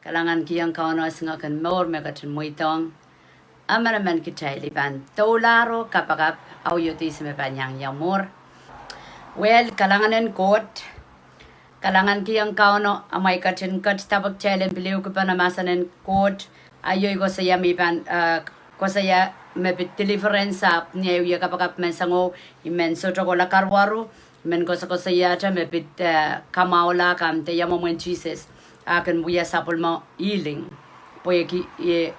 Kalangan kiyang kauno nga kan more megatin muitong. Amanaman kita liban tolaro kapagap auyutis me panyang yamur. Well, kalanganen Koht. Kalangan kiyang kauno amay katin kat tabak chalen biliw ko pa namasanen Koht. Ayoy ko saya mipan ko saya mepit Deliverance up niya yung kapagap mensango imen soto ko la karwaru. Men ko saya ta mepit Kamwahula kam te yamomen Jesus. Akan buya sapul mo healing. Poye ki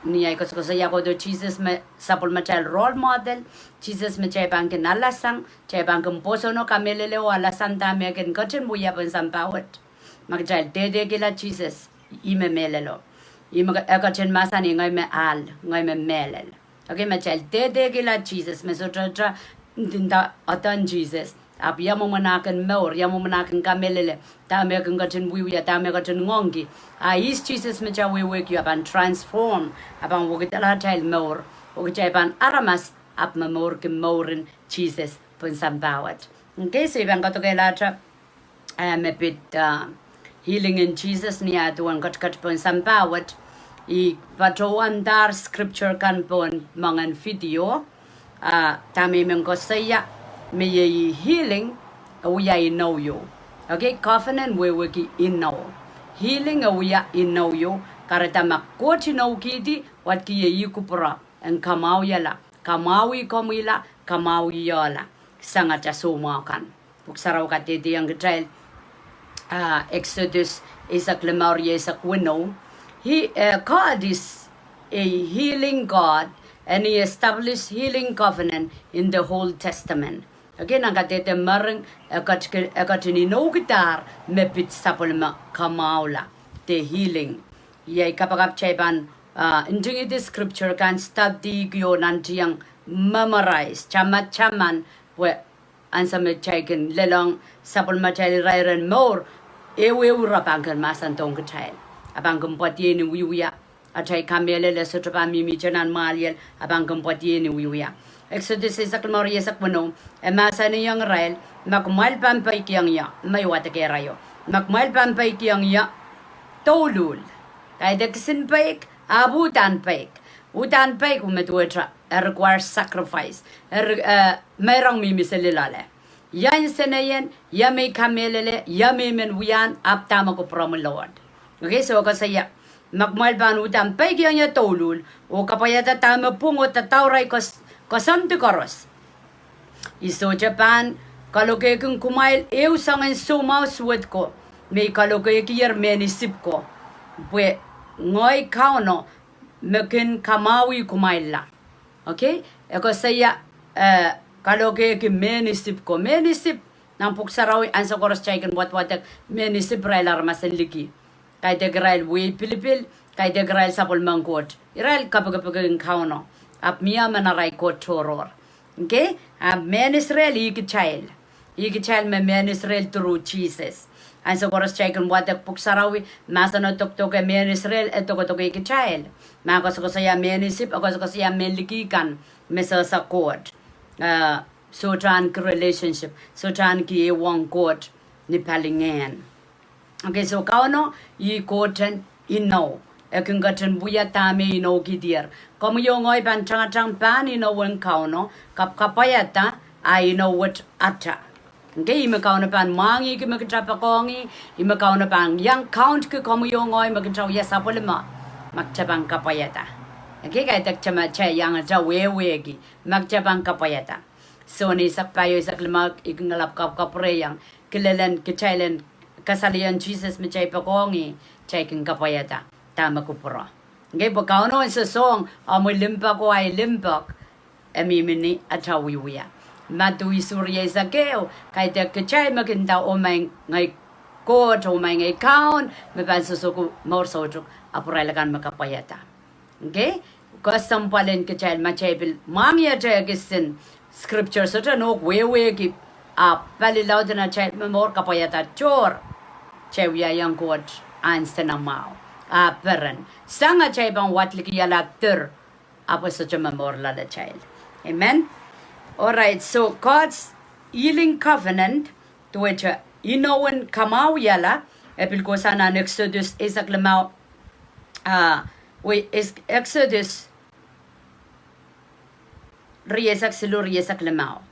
niya ko saya ko do Jesus me sapul ma child role model. Jesus me chay bang kin alasang, chay bang kin poso no kamelele o alasang dami kin kotin buya pun sampawat. Mag child dede kila Jesus ime melelo. Ime kotin masa ni ngay me al, ngay me melel. Okay, ma child dede kila Jesus me so tra tinda atan Jesus. Ap yamo manakan maur, yamo manakan kamelele, tame kan gatin wiya, tame gatin ngongi. Is Jesus mecha we wake you up and transform, upon wogitala child maur, wogichaban aramas, up mamor kim maurin Jesus pun sambawat. Okay, so ibang katokelacha, a bit healing in Jesus niya tuan kat pun sambawat. I pato andar scripture kan pun mangan video, tame mengko saya. May healing, we are in know you. Okay, covenant we wiki in know. Healing we are in know you. Karata makoti no kiti, what ki ye kupura, and Kamwahula, Kamawi komila, Kamawi yola. Sangata sumakan. Puksaraw katiti ang child. Exodus is a Clemoria is a winnow. God is a healing God, and he established healing covenant in the Old Testament. Again, ang katete marang akatini gitar mepit sapulma Kamwahula the healing. Yay kapagap chayban injing the scripture can study kyo nantiyang memorize chaman we ansame chayken lelong sapulma chay rairen more ewe urapangkan masantong kachayl abang kumpati ni wiya atay kamele le sotrapa mimi chanan maliel abang kumpati ni wiya. Exodus is a Clemoria sakpuno, a masani young rail, Macmal pampay kiyang ya, may watakerayo. Macmal pampay kiyang ya, tolul. Kay deksin paik, abutan paik. Utan paik umetuetra, requires sacrifice. Mayroong mimisalilale. Yan senayen, ya may kamelele, ya may menwian, aptama ko from Lord. Okay, so kasi Macmal pan utan paik kiyang ya tolul, o kapayata tama pungot at tauray Kasanti koros. Iso Japan, kaloke kung kumail ew sangan sumaw suwet ko. May kaloke kiyar menisip ko. Pwe ngoy kauno mekin kamawi kumail la. Okay? Eko saya kaloke ki menisip ko. Menisip nang puksarawi ansa koros chayken wat menisip railar masen liki. Kay degrail wi pilipil, kay degrail sapol mangkot. Irail kapagapagin kauno. Ap miya manaray ko toror. Okay? Man Israel, iki child. Iki child me man Israel through Jesus. And so koros chayken watak puksarawi, masa no tok man Israel, eto ko iki child. Makos ko saya menisip, akos ko saya melikikan, mesa sa Koht. So chan ki relationship, so chan ki ewang Koht ni palingan. Okay, so kauno, yi Kohten Inou. Ekin gaten buya tame Inou kidir. Como yung ngoy ban chang pan Inou wen kauno kap kapayata I know what ata. Okay, ime kauno pan mangi ki magtrapa kongi, ime kauno pan yang count ki como yung ngoy magtraw ya sapolema magchabang kapayata. Okay, kay tak chama chay yang ja wewegi magchabang kapayata. So ni sakpayo saklemak ignalap kapreyang kilelen kichailen kasalian Jesus me chay pakongi chay kin kapayata. Tama ko pura. Okay, pagkauno sa song, amoy limpak ko ay limpak, emimini at hawiwiya. Matui surya sa keo, kay te kachay makinta o may ngay Koht, o may ngay kaon, may pansusuko morsotruk, apuralakan makapayata. Okay? Kasam palen kachay machaypil, mami at kisin scripture sa tanok, wewe ki, palilaw din na chay, mamor kapayata, chor, chaywiya yung Koht, ansa na mao. Peran. Sanga chay bang wat liki yala ter. Apo sa chamamor la the child. Amen? Alright, so God's healing covenant to which Inou and Kamwahula epil ko sana Exodus isak lamaw we is Exodus riesak silu riesak lemau.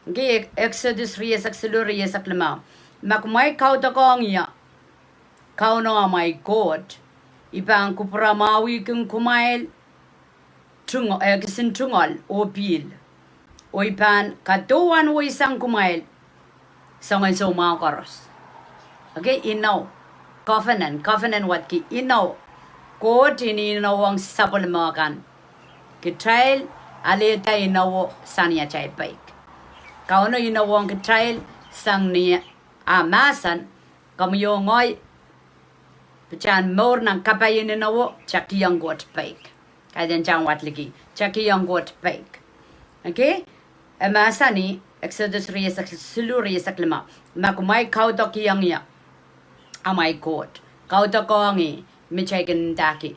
Okay, Exodus riesak silu riesak lemau. Makumai kau takong ya. Kau no my God. Ibang kupramawi kung kumail tungol kisin tungol o bil. O ipan katuan o isang kumail sangan so mga koros. Okay, Inou. Covenant what ki Inou. Koht ini Inou ang sapol mga kan. Kitrail alita Inou sanya chay paik. Kau no Inou ang kitrail sang niya amasan kamuyo ngoy Pechan mor nang kapayin Inou chaki yang got paik. Kaya jang wat lagi chaki yang got paik. Okay? Amasani Exodus riesak silu riesak lima. Makumay kau toki yang ya. Amay Koht. Kau tokongi michay daki.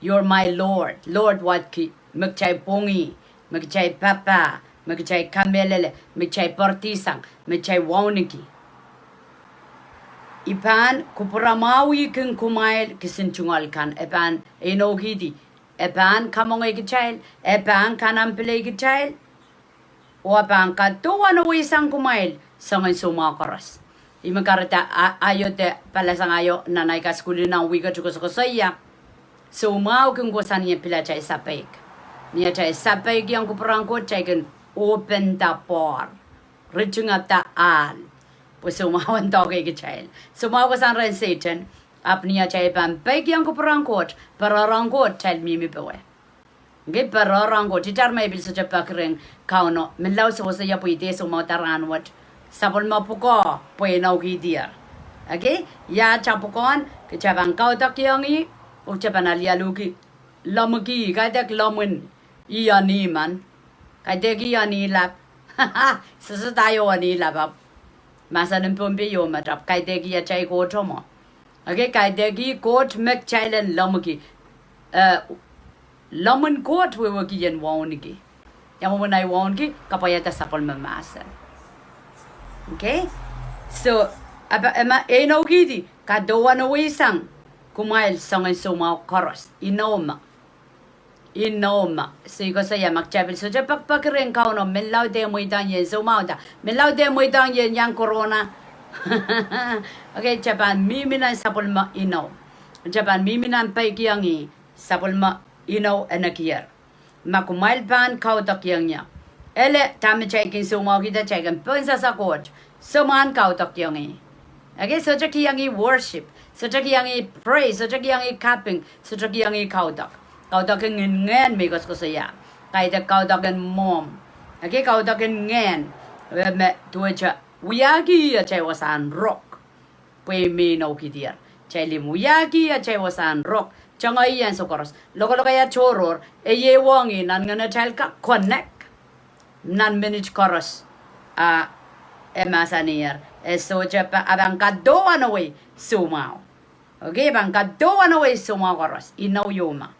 You're my Lord. Lord what ki magchay pongi, magchay papa, magchay kamelele, magchay partisang, magchay wawniki. Ipan kupuramawi kung kumail kisinchungal kan epan enogidi. Epan kamongay kichayl, epan kanampilay kichayl. Wapang katuan o isang kumail sa ngayon sumakaras. Imakarita ayote pala sa ngayon nanay kaskuli ng wika chuko saya. Sumaw kung kusan niya pila chay sapayik. Niya chay sapayik yung kuparangko chay kan open the door. Reaching up the all. Po sumaw ang tawag kay chay. Sumaw kusan rin Satan. Ap niya chay pampayik yung kuparangko. Pararangko chay mimi pawe. Okay, pararangko. Titar may bil sa chapakring kauno. Minlaw sa wasa ya po ite sumaw taranwat. Sapol mapuko po inaw kidir. Okay? Ya chapukon. Kachabang kau tak yung Ucapan alialuki lamuki kadek lamun iani man kadek iani lap sesatayo ani lapap masa nempombe yo matap kadek ya chai ko tomo okay kadek Koht mek chailen lamuki lamun Koht we waki yen wonki yamu nai wonki kapayata sapol mamasan okay so apa ema enoki di kadoan wisang kumail sangan sumaw koros Inoma sigo saya magchabil so pakpakren kauno menlaw de mo idan yen sumaw da menlaw de mo idan yen yang corona okay Japan miminan sapol ma Inou Japan miminan paikiangi sapol ma Inou enakier makumail pan kau takyang nya ele tami chaikin sumaw kita chaikan pensa sa Koht suman kau takyangi okay so chakiyangi worship so chakiyangi praise so chakiyangi cupping so chakiyangi kaudak ngen migos ko saya kaida kaudak mom okay kaudak ngen me tuacha wiyagi chay wasan rock pwe me no kidir chay limuyagi chay wasan rock changay yan so koros loko ya choror ye wongi nan ngana chal ka connect nan minute koros emasanier so chapa abang kadoan away sumaw okay bang kadoan away sumaw koros Inou yuma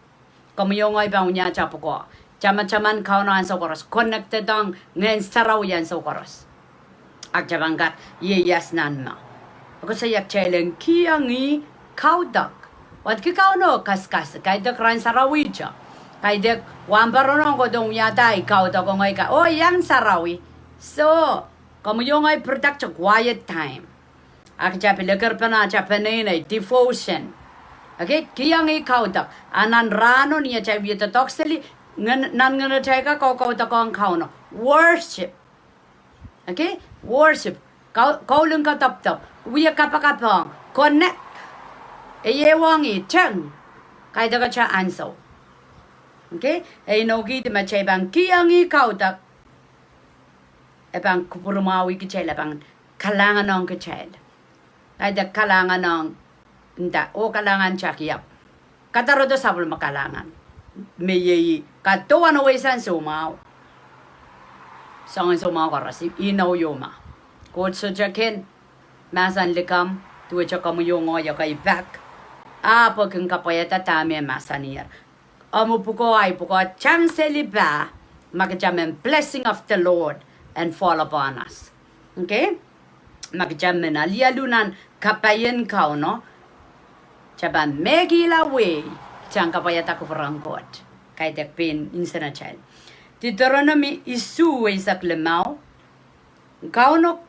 como yung ay bang unya chapo ko chama-chaman kauno an so koros connected ang ngen saraw yan so koros ak chabang kat yes nan ma ako sa yak challenge kiyangi kaudak wat ki kauno kaskas kaidak ran sarawi cha kaidak wambaronon ko dong yata kaudak ko ngay ka oh yang sarawi so como yung ay product quiet time ak chapilaker pana chapanay devotion okay kiyang kaudak anan rano niya chabiyata toxeli nan ngana chayka kaudak ang kauno worship okay worship kaulung ka tap wiya kapakapang connect eyewangi chang kaida ka cha anso okay nogi de machabang kiyang kaudak ebang kupurumawi ki chela bang kalangan ng kachel kaida kalangan ng nda o kalangan chakiyap katarodo sabul makalangan meyi katuan oisan sumaw sangan sumaw karasi Inou yuma Koht so jaken masan likam tuwe chakamu yungo ya kay back apa kung kapayata tame masanier amu puko ay puko chanseli ba magjamen blessing of the Lord and fall upon us okay magjamen alialunan kapayen kauno Chaba megila way. Changa payata ko parang Koht. Kay tek pin insana child. Deuteronomy isu way sak lemao. Kauno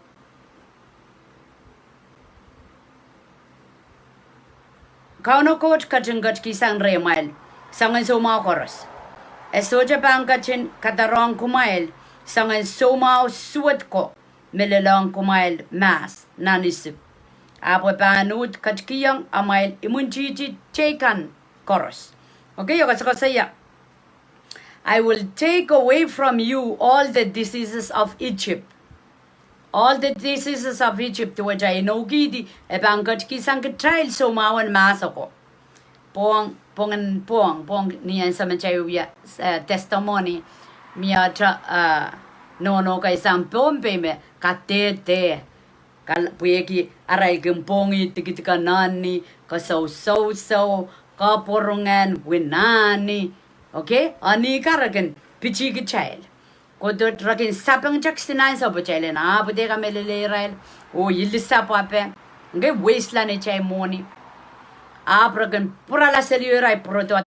Koht kachingat kisang remail. Sangan sumao koros. Esoja bang kachin katarong kumail. Sangan sumao suot ko. Melelong kumail mas nanisip. Apo panut kachkiyang amail imunjiji chekan koros. Okay, yung kasaya. I will take away from you all the diseases of Egypt. All the diseases of Egypt which I know gidi ebang kachkisang child sumawan masako. Pong niyan sa manchayo testimony miya no kay sampom pe me katete kal puyeki aray gempongi tikitika nani ka so ka porungan winani okay ani karagan pichi ki child ko do drakin sapang jaksinan sa bachele na bude ka melele o yilisa pape nge wasteland chay moni apragan purala selirai proto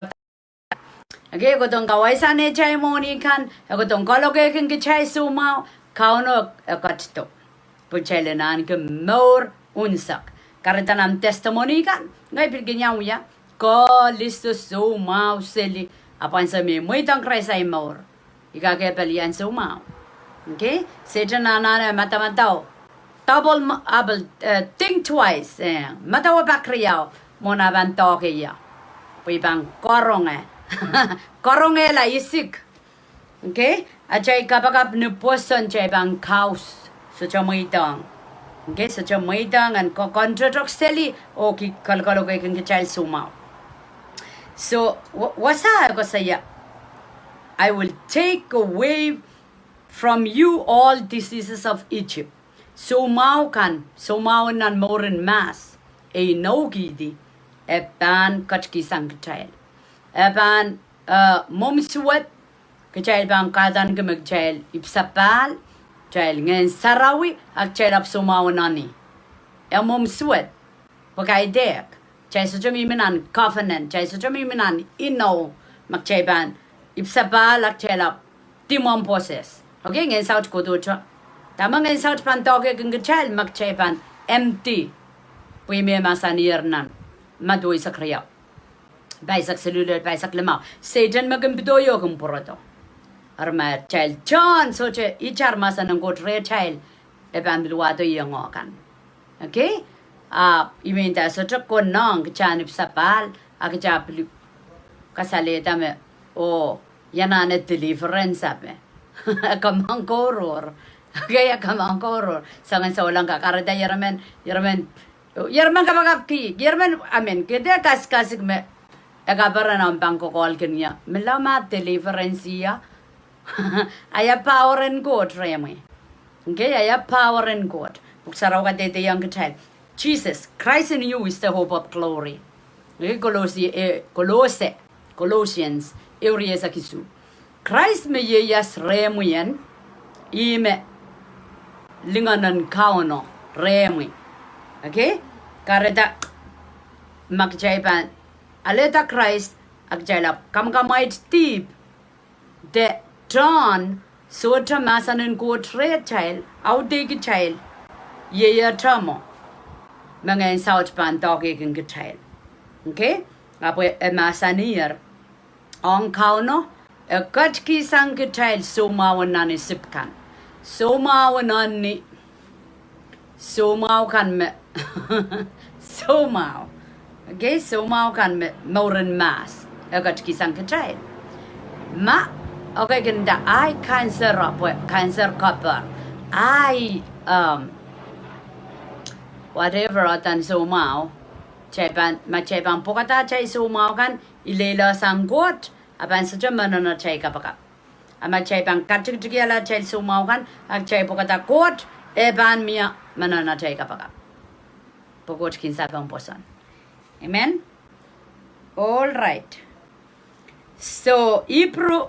okay, ko tong kawai sane chay moni kan, ko tong kaloke kan ke chay sumao, kauno katsto. Puchele nan ke more unsak. Karita nam testimony kan, ngay pilginya uya, ko listo sumao seli, apan sa mi muitang kray say more. Ika ke pelian sumao. Okay, Satan na matamatao. Think twice. Matawa bakriyaw, mona ban toke ya. Puibang korong korong la isik. Okay? Achay kapag nuposan chay bang kaus. So chamoitang. Okay? So chamoitang and contradoctally o ki kalkalo kay kang chay sumaw. So wasa ko saya. I will take away from you all diseases of Egypt. Sumaw nan moren mas. Inou gidi. Epan kachkisang child. Epan momsuat kecil bang kadan ke mekcil ipsapal child ngen sarawi ak child ap sumaw nani momsuat pakai dek child sejami menan covenant child sejami menan Inou makcil ban ipsapal ak child ap timon poses okay ngen saut kuducha tamang ngen saut pan toke keng child makcil ban empty puime masanir nan madui sakriya Baisak cellular, baisak lemau. Satan magambitoyo kung poroto. Arma child John, so ichar masa ng gotre child. Eban bilwato yung okan. Okay? Iminta so ko nong kachanip sapal. Akachapli kasalita me. Oh, yanane deliverance ape. Kamang koror. Okay, kamang koror. Sangan sa walang kakarada yaramen kapagapki. Yaramen, amen. Kaya kasik me. Agabara ng bangko call kanya. Melama deliverance ya. I have power and God, Remy. Okay, I have power and God. Buksaraw ka dito yung child. Jesus, Christ in you is the hope of glory. Okay, Colossians, area sa kisu. Christ me yeyas remo yan. Ime linganan kauno remo. Okay? Kareta magjaypan aleta Christ agjalap kamkamait tip de John sota masanen go tre child outdate child ye tramo mga south pan toke king child okay apo masanir on kauno katki sang child sumawan nani sipkan sumawan nani sumaw kan me sumaw okay, so mau kan moren mas. Agak kisang kecil. Okay, ganda I cancer copper. I whatever atan so mau. Ceban pokata cai so mau kan ilela sanggot. Apan saja mana cai kapaka. Ama ceban kacik la cai so mau kan. Ak cai pokata kot. Eban mia mana cai kapaka. Pokok kinsabang posan. Amen. All right. So Hebrew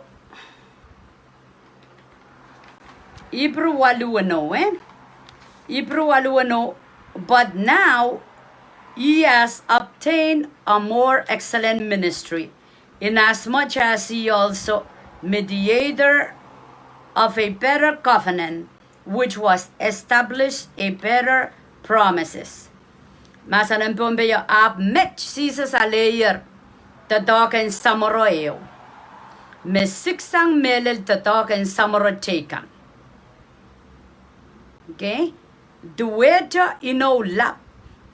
waluano Hebrew waluano. But now he has obtained a more excellent ministry, inasmuch as he also mediator of a better covenant, which was established a better promises. Masalan pombeyo ab met Jesus a layer the dog and samoroeo. Me siksang melel the dog and samoro taken. Okay? Dueta Inou lap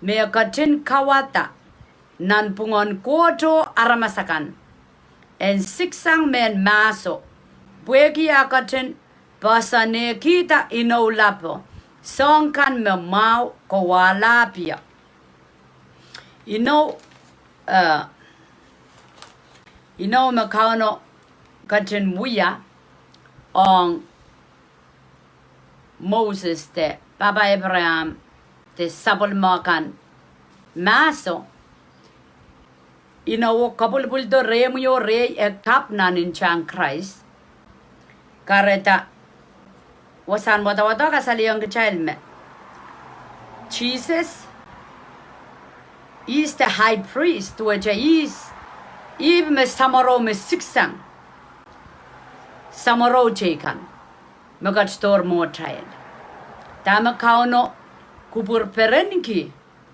me katin kawata nan pungon koto aramasakan. En siksang men maso buegi akatin pasane kita Inou lapo songkan me mau kawalapia. Inou me kauno katin muya on Moses te Baba Abraham te sabol makan maso kabul buldo remuyo re e tap nanin chang Christ kareta wasan wata kasaliyang kechalme Jesus is the high priest which is even me samaro me siksang samaro chekan magat store more trial tama kauno kubur perenki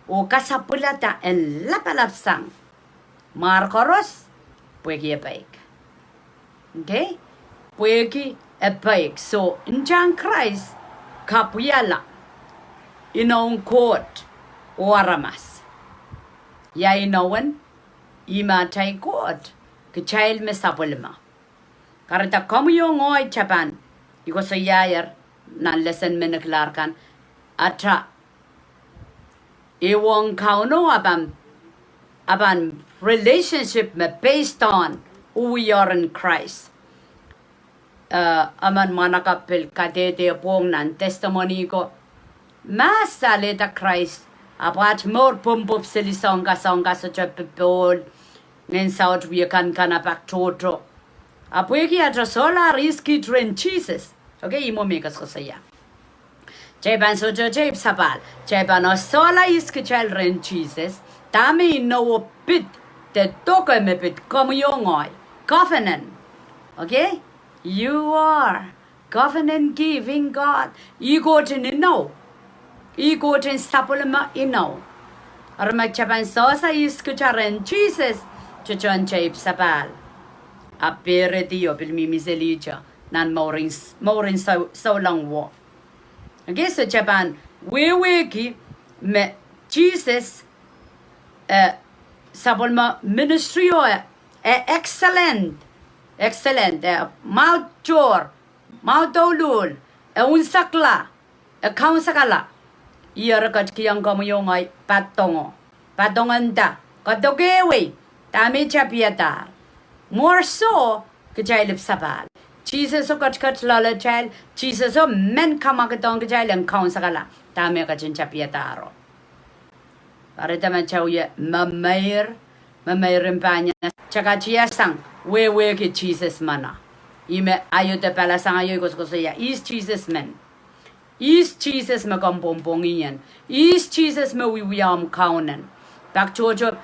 o kasapulata en lapalapsang markoros puegi epaik. Okay? Puegi epaik. So in John Christ kapuyala inong Koht o aramas. Ya inawan ima tay Koht kechail me sapulma. Karita kamu yung ngoy chapan iko sa yayar nan lesson meneklarkan atra ewang kauno aban relationship me based on who we are in Christ. Aman manakapil kadete pong nan testimony ko masalita Christ apat more pumpup silisongka sa chapipol ngen South we kan kanapak toto apueki atra solar riski train Jesus. Okay, imo mekas ko saya. Japan so Japan sapal. Japan o sola iskechal ren Jesus. Tami no bit the toka me bit como yongoy. Covenant. Okay? You are covenant giving God. You go to Inou. You go to sapulma Inou. Arma Japan sosa iskechal ren Jesus. Chuchon Japan sapal. Apere dio bil mimiselicha. Nan mauring so long war. Okay, so Japan, we me Jesus sabulma ministry excellent mouth chor mouth olul unsakla kaunsakala iyer kat kiyang kamuyong ay patonganda katogewe tami chapiata more so kajailip sabal Jesus o kat lala child Jesus o men kamakatong kajal ang kaunsakala tami ka chapiataro para taman chawya mamayr mpanya chaka chiasang we ki Jesus mana ime ayo te pala sang ayo koskosoya is Jesus men is Jesus me kompompongin is Jesus me wiwiam kaunen tak chocho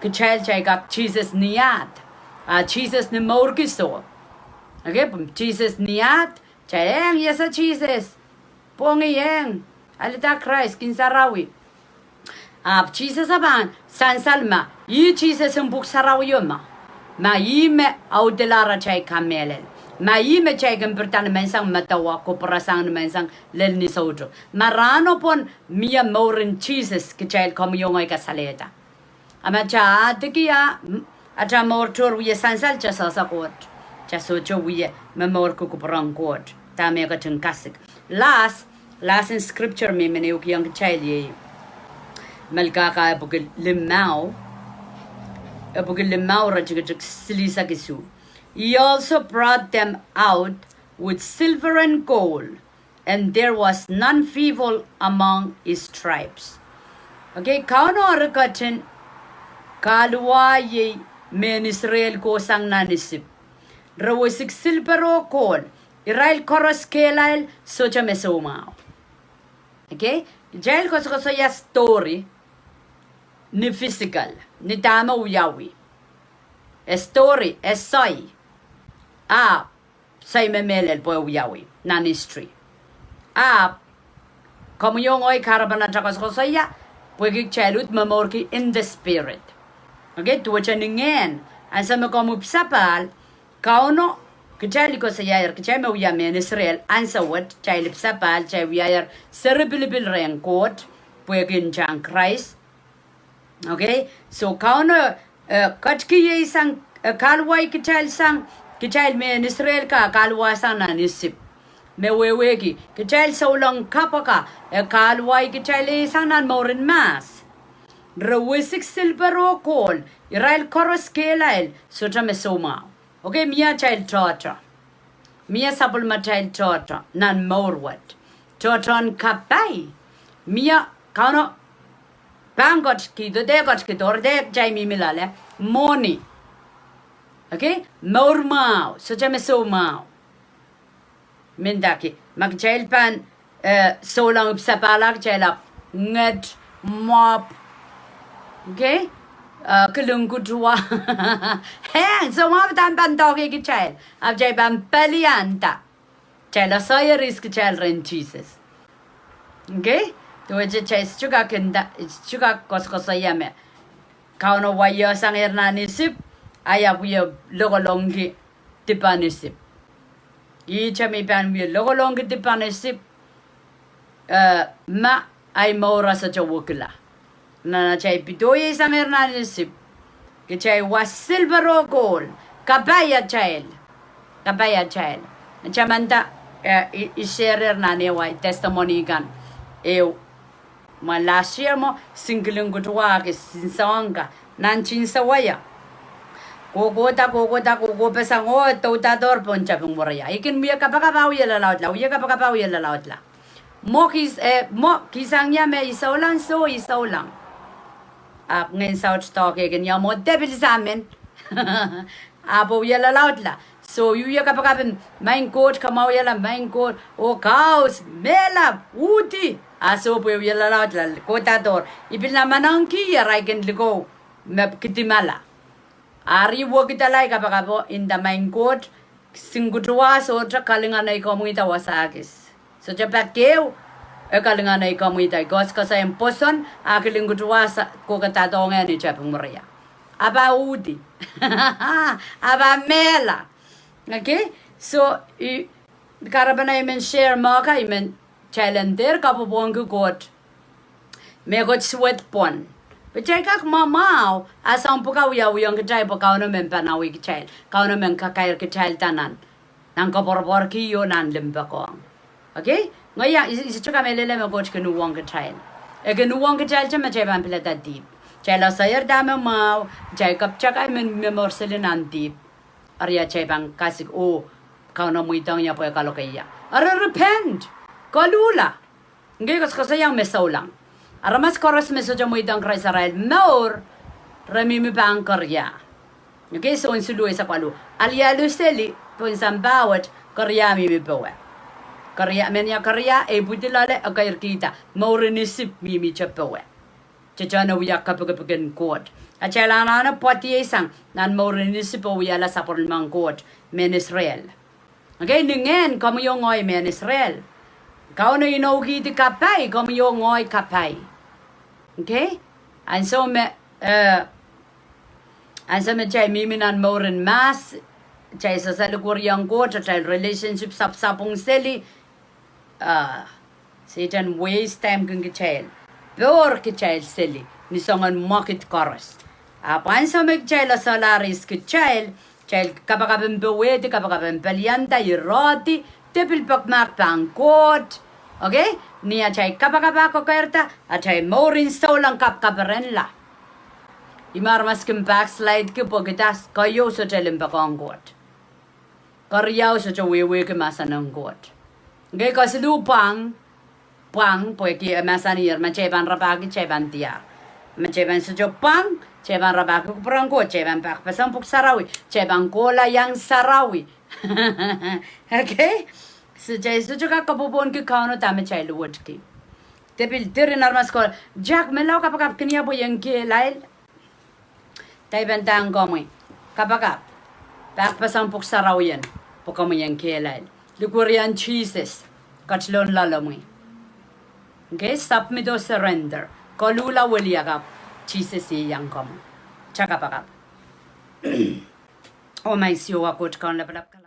kachal chay kak Jesus niat Jesus ni morkiso. Okay, Jesus niat, chayang yesa Jesus, pongiyang, alita Christ kinsarawi. Jesus aban san salma, yi Jesus umbuk sarawi yoma, ma yime audelara chay kamelel, ma yime chay gempertan mensang matawa koperasang mensang lelni sojo, marano pon mia morin Jesus kechay komiyongay kasaleta. Amacha tikiya, acha mortor wiye sansal chasa sakot. Chasocho wiye memor kukuprang Koht tame ka chung kasik last in scripture me meneu kiyang child ye melka ka bugil limau rajig silisa kisu. He also brought them out with silver and gold, and there was none feeble among his tribes. Okay, kauno arakatin kalwa ye men Israel ko sang nanisip. Rawasik silpero kol. Irail koros kelail socha mesomao. Okay? Jail koso ya story. ni physical ni tama uyawi a story a soy a say memelel po uyawi nan history a como yung oy karabana chakos kosaya pwede chalut memorki in the spirit okay tu chaningen ansa me como psapal kauno kechali ko sayar kechai me uyame in Israel ansa what chailip sapal chai uyayar cerebilibil ren Koht pwede chang Christ okay so kauno katki ye sang kalwai kechal sang kechal me in Israel ka kalwa sang na nisip me weweki kechal saulang kapaka kalwai kechal sang nan morin mas rewisik silbero kol Israel koros kelail sotra me soma okay mia child torture mia sapul ma child torture nan morwat torture kapai mia kauno bangot ki do de got ki dor de jai mi milale moni okay mormao sotra me soma mendaki mag child pan so lang sapalak child nget mop okay kelungku dua heng semua tan bandog ke child ab jai ban palianta child saya risk child ren Jesus okay tu je child juga kenda juga kos saya me kau no waya sang hernani sip aya puya logolongi tipanisip i chami pan puya logolongi tipanisip ma ai mora sa chawukla na chay pitoy sa mernanisip que chay was silver gold kabaya child chamanta i-share na ne wa testimony kan ma last year mo singling gutwa ke sinsanga nanchin sawaya gogo pesang to dor poncha pumoraya ikin miya kapakabaw yela laut la mo kisang ya me isaulang ap ngayon sa stock ganyan mo debil sa amin apo yala laut la so yuya kapagapin main Koht kamaw yala main Koht o kaos mela uti aso po yala laut la kotador ibil naman ang kiya raiken ligo map kitimala ari wo kita lai kapagapo in the main Koht singutwa so tra kalinga na ikomita wasagis so japak keu kalinga na ikomita gos ka sa imposon akilingutwa sa ko katadonga ni chapung maria aba udi aba mela okay so karabana imen share maka imen challenger kapobong Koht me got sweat pon Pechay kak mamaw asang pukaw uyang kechay pukaw na men panawi kechay kaw na men kakair kechay tanan nang kaporbor kiyo nan limbakong okay ngaya isi chuka melele me Koht kenuwang kechay kenuwang kechay chama chay ban pilata deep chay la sayar dame maw chay kapchak ay men memorsele nan deep arya chay bang kasik o kaw na muitang ya po kalokaya ara repent kalula ngay kasayang mesaulang Aramas koras mesoja muidang Christ Israel maur rami mi bangkarya. Okay, so insulu sa kwalu. Alialu seli po insang bawat karya mi bawa. Karya menya karya e butilale agayr kita maurinisip mi chapawa. Chachana wiya kapagapagan Koht. Achalana na pati isang nan maurinisip o wiyala sa pormang Koht men Israel. Okay, ningen kamo yung ngoy men Israel. Kau na inogi di kapay kamo yung ngoy kapay. Okay, and so me chay miminan moren mas chay sa salukuryang Koht chay relationship sapong seli Satan waste time kung chay pure chay seli ni songan market chorus apan so me chay la salaris chay kapakaben bewede kapakaben palianta iroti tepil pakmak pang Koht okay niya chay kapakapa ko kerta at chay morin so lang kapkaparen la imarmas kim backslide ki pogitas kayo so chay limbakong Koht karyaw so chay wewe ki masan ng Koht okay kasi lupang pang po ki masanir man chay ban rabagi chay ban tiyak man chay ban so chay pang chay ban rabagi kuprang Koht chay ban pakpasang puk sarawi chay ban kola yang sarawi okay So jay so juga kapupon ki kauno tame chay luwat ki. Tepil tirin armas ko Jack melaw kapag kanya po yung kilail. Tay bentang komoy. Kapag pasang puksaraw yan. Pokamo yung kilail. Lukurian cheeses. Kachlon lalamoy. Okay, stop me to surrender. Kolula wiliyakap. Jesus yang komo. Chakapakap. Oh my siwa coach kan lapalap.